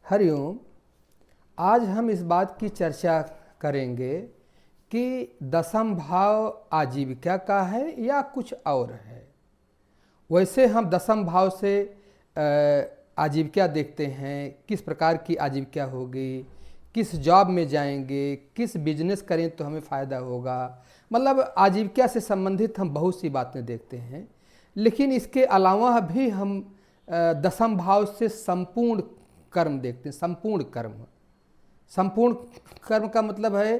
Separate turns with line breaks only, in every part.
हरिओम। आज हम इस बात की चर्चा करेंगे कि दसम भाव आजीविका का है या कुछ और है। वैसे हम दसम भाव से आजीविका देखते हैं, किस प्रकार की आजीविका होगी, किस जॉब में जाएंगे, किस बिजनेस करें तो हमें फ़ायदा होगा। मतलब आजीविका से संबंधित हम बहुत सी बातें देखते हैं। लेकिन इसके अलावा भी हम दसम भाव से संपूर्ण कर्म देखते हैं। संपूर्ण कर्म का मतलब है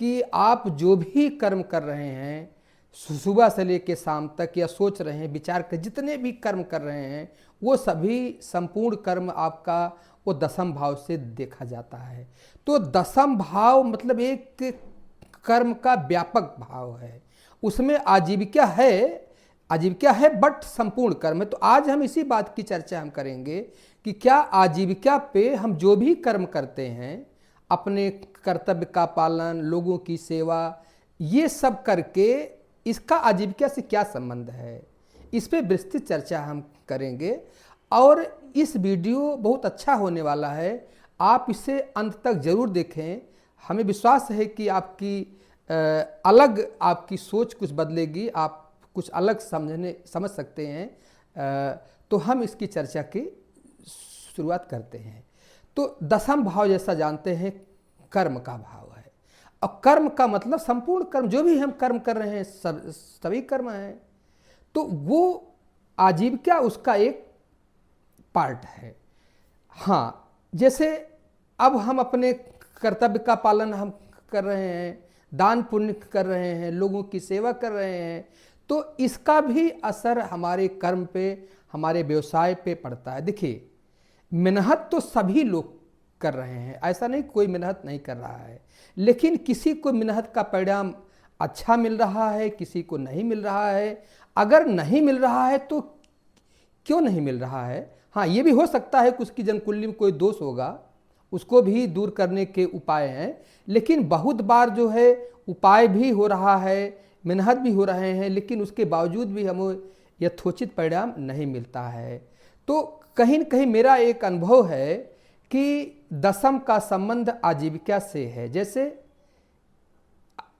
कि आप जो भी कर्म कर रहे हैं, सुबह से लेकर शाम तक, या सोच रहे हैं, विचार कर, जितने भी कर्म कर रहे हैं, वो सभी संपूर्ण कर्म आपका वो दसम भाव से देखा जाता है। तो दसम भाव मतलब एक कर्म का व्यापक भाव है, उसमें आजीविका है बट संपूर्ण कर्म है। तो आज हम इसी बात की चर्चा हम करेंगे कि क्या आजीविका पे हम जो भी कर्म करते हैं, अपने कर्तव्य का पालन, लोगों की सेवा, ये सब करके इसका आजीविका से क्या संबंध है, इस पे विस्तृत चर्चा हम करेंगे। और इस वीडियो बहुत अच्छा होने वाला है, आप इसे अंत तक जरूर देखें। हमें विश्वास है कि आपकी सोच कुछ बदलेगी, आप कुछ अलग समझ सकते हैं। तो हम इसकी चर्चा की शुरुआत करते हैं। तो दसम भाव जैसा जानते हैं कर्म का भाव है, और कर्म का मतलब संपूर्ण कर्म, जो भी हम कर्म कर रहे हैं सभी कर्म हैं। तो वो आजीविका उसका एक पार्ट है। हाँ, जैसे अब हम अपने कर्तव्य का पालन हम कर रहे हैं, दान पुण्य कर रहे हैं, लोगों की सेवा कर रहे हैं, तो इसका भी असर हमारे कर्म पे, हमारे व्यवसाय पे पड़ता है। देखिए, मेहनत तो सभी लोग कर रहे हैं, ऐसा नहीं कोई मेहनत नहीं कर रहा है, लेकिन किसी को मेहनत का परिणाम अच्छा मिल रहा है, किसी को नहीं मिल रहा है। अगर नहीं मिल रहा है तो क्यों नहीं मिल रहा है? हाँ, ये भी हो सकता है कि उसकी जन्मकुंडली में कोई दोष होगा, उसको भी दूर करने के उपाय हैं। लेकिन बहुत बार जो है उपाय भी हो रहा है, मेहनत भी हो रहे हैं, लेकिन उसके बावजूद भी हमें यथोचित परिणाम नहीं मिलता है। तो कहीं न कहीं मेरा एक अनुभव है कि दसम का संबंध आजीविका से है। जैसे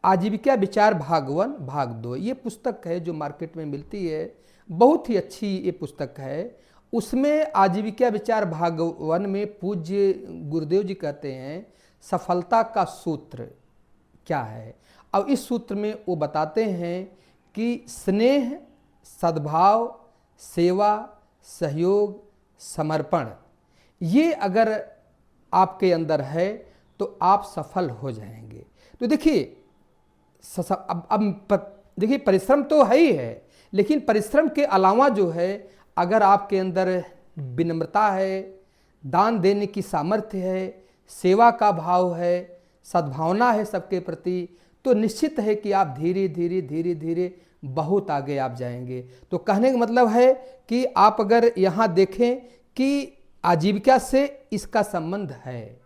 आजीविका विचार भाग 1 भाग 2 ये पुस्तक है जो मार्केट में मिलती है, बहुत ही अच्छी ये पुस्तक है। उसमें आजीविका विचार भाग 1 में पूज्य गुरुदेव जी कहते हैं सफलता का सूत्र क्या है। अब इस सूत्र में वो बताते हैं कि स्नेह, सद्भाव, सेवा, सहयोग, समर्पण, ये अगर आपके अंदर है तो आप सफल हो जाएंगे। तो देखिए, देखिए परिश्रम तो है ही है, लेकिन परिश्रम के अलावा जो है, अगर आपके अंदर विनम्रता है, दान देने की सामर्थ्य है, सेवा का भाव है, सद्भावना है सबके प्रति, तो निश्चित है कि आप धीरे धीरे बहुत आगे आप जाएंगे। तो कहने का मतलब है कि आप अगर यहाँ देखें कि आजीविका से इसका संबंध है।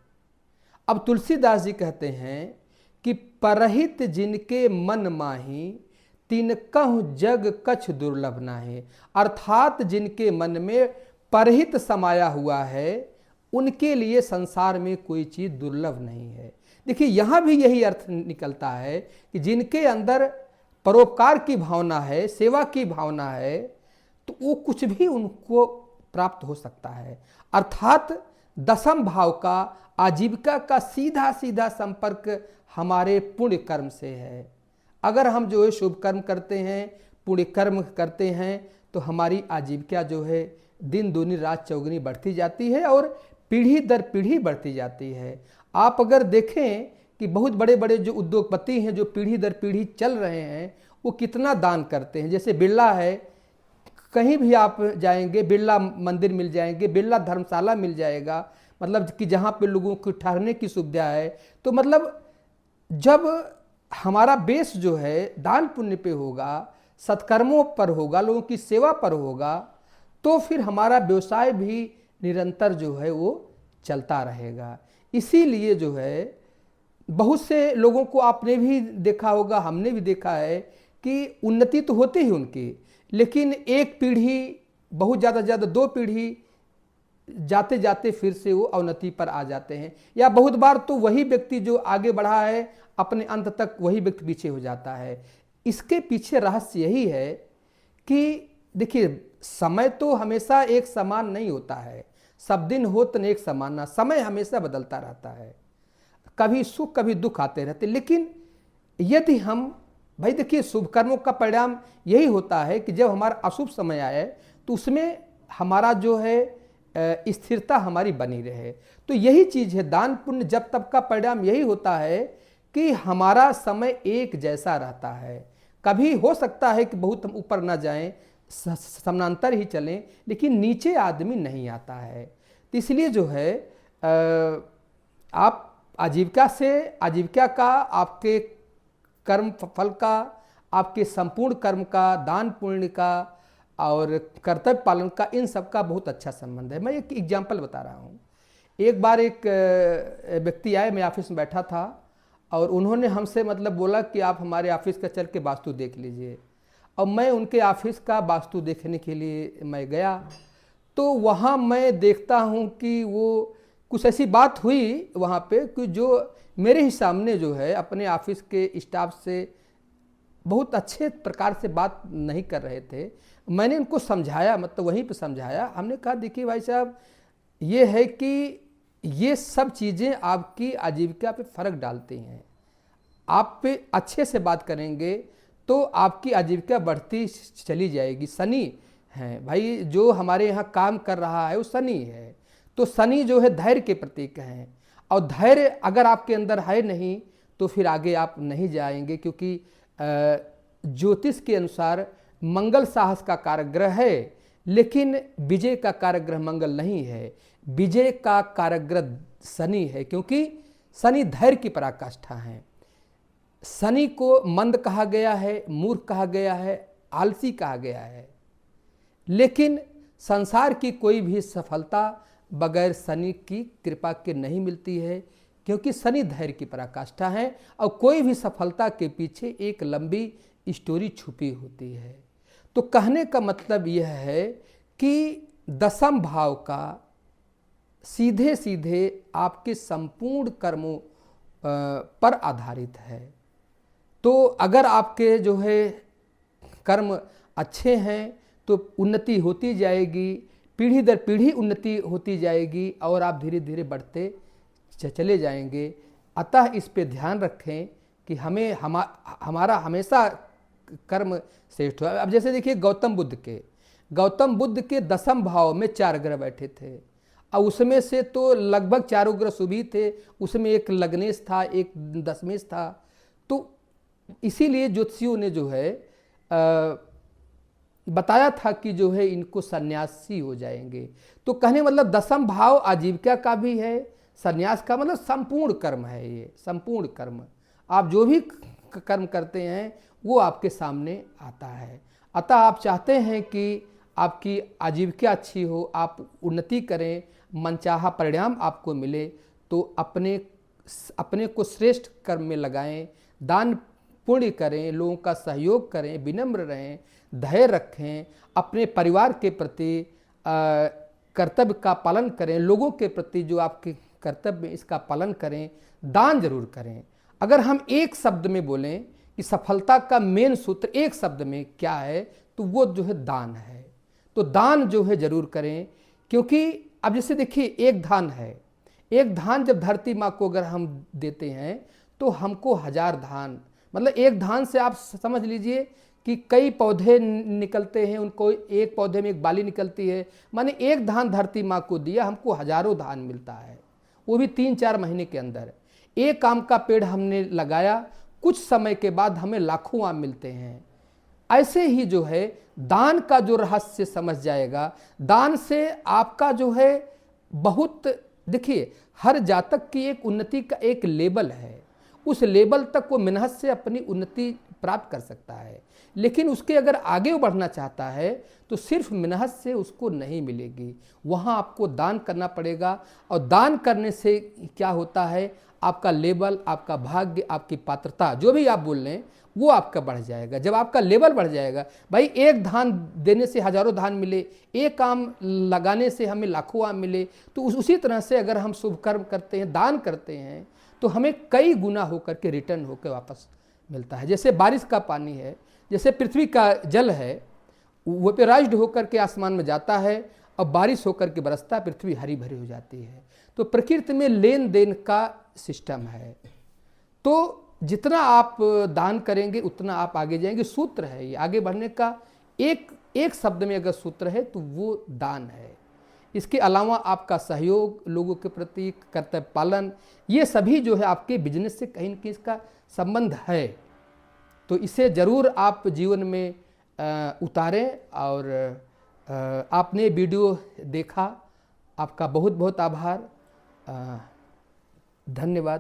अब तुलसीदास जी कहते हैं कि परहित जिनके मन माही, तिनकहु जग कछ दुर्लभ नाहि। अर्थात जिनके मन में परहित समाया हुआ है, उनके लिए संसार में कोई चीज़ दुर्लभ नहीं है। देखिए, यहाँ भी यही अर्थ निकलता है कि जिनके अंदर परोपकार की भावना है, सेवा की भावना है, तो वो कुछ भी उनको प्राप्त हो सकता है। अर्थात दसम भाव का, आजीविका का सीधा सीधा संपर्क हमारे पुण्य कर्म से है। अगर हम जो है शुभ कर्म करते हैं, पुण्य कर्म करते हैं, तो हमारी आजीविका जो है दिन दूनी रात चौगुनी बढ़ती जाती है और पीढ़ी दर पीढ़ी बढ़ती जाती है। आप अगर देखें कि बहुत बड़े बड़े जो उद्योगपति हैं, जो पीढ़ी दर पीढ़ी चल रहे हैं, वो कितना दान करते हैं। जैसे बिरला है, कहीं भी आप जाएंगे बिरला मंदिर मिल जाएंगे, बिरला धर्मशाला मिल जाएगा, मतलब कि जहाँ पे लोगों को ठहरने की सुविधा है। तो मतलब जब हमारा बेस जो है दान पुण्य पे होगा, सत्कर्मों पर होगा, लोगों की सेवा पर होगा, तो फिर हमारा व्यवसाय भी निरंतर जो है वो चलता रहेगा। इसीलिए जो है बहुत से लोगों को आपने भी देखा होगा, हमने भी देखा है कि उन्नति तो होती ही उनकी, लेकिन एक पीढ़ी बहुत ज़्यादा 2 पीढ़ी जाते जाते फिर से वो अवनति पर आ जाते हैं, या बहुत बार तो वही व्यक्ति जो आगे बढ़ा है अपने अंत तक वही व्यक्ति पीछे हो जाता है। इसके पीछे रहस्य यही है कि देखिए, समय तो हमेशा एक समान नहीं होता है, सब दिन होत न एक समान ना, समय हमेशा बदलता रहता है, कभी सुख कभी दुख आते रहते। लेकिन यदि हम, भाई देखिए, शुभ कर्मों का परिणाम यही होता है कि जब हमारा अशुभ समय आए तो उसमें हमारा जो है स्थिरता हमारी बनी रहे। तो यही चीज़ है, दान पुण्य जब तब का परिणाम यही होता है कि हमारा समय एक जैसा रहता है। कभी हो सकता है कि बहुत हम ऊपर ना जाएं, समानांतर ही चलें, लेकिन नीचे आदमी नहीं आता है। तो इसलिए जो है आप आजीविका का, आपके कर्म फल का, आपके संपूर्ण कर्म का, दान पुण्य का और कर्तव्य पालन का, इन सब का बहुत अच्छा संबंध है। मैं एक एग्जाम्पल बता रहा हूँ। एक बार एक व्यक्ति आए, मैं ऑफिस में बैठा था और उन्होंने हमसे मतलब बोला कि आप हमारे ऑफिस का चल के वास्तु देख लीजिए। और मैं उनके ऑफिस का वास्तु देखने के लिए मैं गया, तो वहाँ मैं देखता हूँ कि वो कुछ ऐसी बात हुई वहाँ पे कि जो मेरे ही सामने जो है अपने ऑफिस के स्टाफ से बहुत अच्छे प्रकार से बात नहीं कर रहे थे। मैंने उनको समझाया, मतलब वहीं पे समझाया। हमने कहा देखिए भाई साहब, ये है कि ये सब चीज़ें आपकी आजीविका पे फर्क डालती हैं। आप पे अच्छे से बात करेंगे तो आपकी आजीविका बढ़ती चली जाएगी। शनि है भाई, जो हमारे यहाँ काम कर रहा है वो शनि है। तो शनि जो है धैर्य के प्रतीक हैं, और धैर्य अगर आपके अंदर है नहीं तो फिर आगे आप नहीं जाएंगे, क्योंकि ज्योतिष के अनुसार मंगल साहस का कारग्रह है, लेकिन विजय का कारग्रह मंगल नहीं है। विजय का कारग्रह शनि है, क्योंकि शनि धैर्य की पराकाष्ठा है। शनि को मंद कहा गया है, मूर्ख कहा गया है, आलसी कहा गया है। लेकिन संसार की कोई भी सफलता बगैर शनि की कृपा के नहीं मिलती है, क्योंकि शनि धैर्य की पराकाष्ठा है और कोई भी सफलता के पीछे एक लंबी स्टोरी छुपी होती है। तो कहने का मतलब यह है कि दशम भाव का सीधे सीधे आपके संपूर्ण कर्मों पर आधारित है। तो अगर आपके जो है कर्म अच्छे हैं तो उन्नति होती जाएगी, पीढ़ी दर पीढ़ी उन्नति होती जाएगी और आप धीरे धीरे बढ़ते चले जाएंगे। अतः इस पे ध्यान रखें कि हमें हमारा हमेशा कर्म श्रेष्ठ हो। अब जैसे देखिए गौतम बुद्ध के दशम भाव में 4 ग्रह बैठे थे, और उसमें से तो लगभग चारों ग्रह शुभी थे, उसमें एक लग्नेश था, एक दशमेश था। तो इसीलिए ज्योतिषियों ने जो है बताया था कि जो है इनको सन्यासी हो जाएंगे। तो कहने मतलब दशम भाव आजीविका का भी है, सन्यास का मतलब संपूर्ण कर्म है। ये संपूर्ण कर्म, आप जो भी कर्म करते हैं वो आपके सामने आता है। अतः आप चाहते हैं कि आपकी आजीविका अच्छी हो, आप उन्नति करें, मनचाहा परिणाम आपको मिले, तो अपने को श्रेष्ठ कर्म में लगाएं, दान पुण्य करें, लोगों का सहयोग करें, विनम्र रहें, धैर्य रखें, अपने परिवार के प्रति कर्तव्य का पालन करें, लोगों के प्रति जो आपके कर्तव्य में इसका पालन करें, दान जरूर करें। अगर हम एक शब्द में बोलें कि सफलता का मेन सूत्र एक शब्द में क्या है, तो वो जो है दान है। तो दान जो है जरूर करें, क्योंकि अब जैसे देखिए एक धान है, एक धान जब धरती माँ को अगर हम देते हैं तो हमको 1000 धान, मतलब एक धान से आप समझ लीजिए कि कई पौधे निकलते हैं, उनको एक पौधे में एक बाली निकलती है। माने एक धान धरती माँ को दिया, हमको हजारों धान मिलता है, वो भी 3-4 महीने के अंदर। एक आम का पेड़ हमने लगाया, कुछ समय के बाद हमें लाखों आम मिलते हैं। ऐसे ही जो है दान का जो रहस्य समझ जाएगा, दान से आपका जो है बहुत, देखिए हर जातक की एक उन्नति का एक लेवल है, उस लेवल तक वो मेहनत से अपनी उन्नति प्राप्त कर सकता है। लेकिन उसके अगर आगे बढ़ना चाहता है तो सिर्फ मेहनत से उसको नहीं मिलेगी, वहाँ आपको दान करना पड़ेगा। और दान करने से क्या होता है, आपका लेवल, आपका भाग्य, आपकी पात्रता, जो भी आप बोल लें, वो आपका बढ़ जाएगा। जब आपका लेवल बढ़ जाएगा, भाई एक धान देने से हजारों धान मिले, एक आम लगाने से हमें लाखों आम मिले, तो उसी तरह से अगर हम शुभ कर्म करते हैं, दान करते हैं, तो हमें कई गुना होकर के रिटर्न होकर वापस मिलता है। जैसे बारिश का पानी है, जैसे पृथ्वी का जल है, वो वेपराइज्ड होकर के आसमान में जाता है और बारिश होकर के बरसता, पृथ्वी हरी भरी हो जाती है। तो प्रकृति में लेन देन का सिस्टम है। तो जितना आप दान करेंगे उतना आप आगे जाएंगे, सूत्र है ये आगे बढ़ने का। एक शब्द में अगर सूत्र है तो वो दान है। इसके अलावा आपका सहयोग लोगों के प्रति, कर्तव्य पालन, ये सभी जो है आपके बिजनेस से कहीं न कहीं इसका संबंध है। तो इसे ज़रूर आप जीवन में उतारें। और आपने वीडियो देखा, आपका बहुत बहुत आभार, धन्यवाद।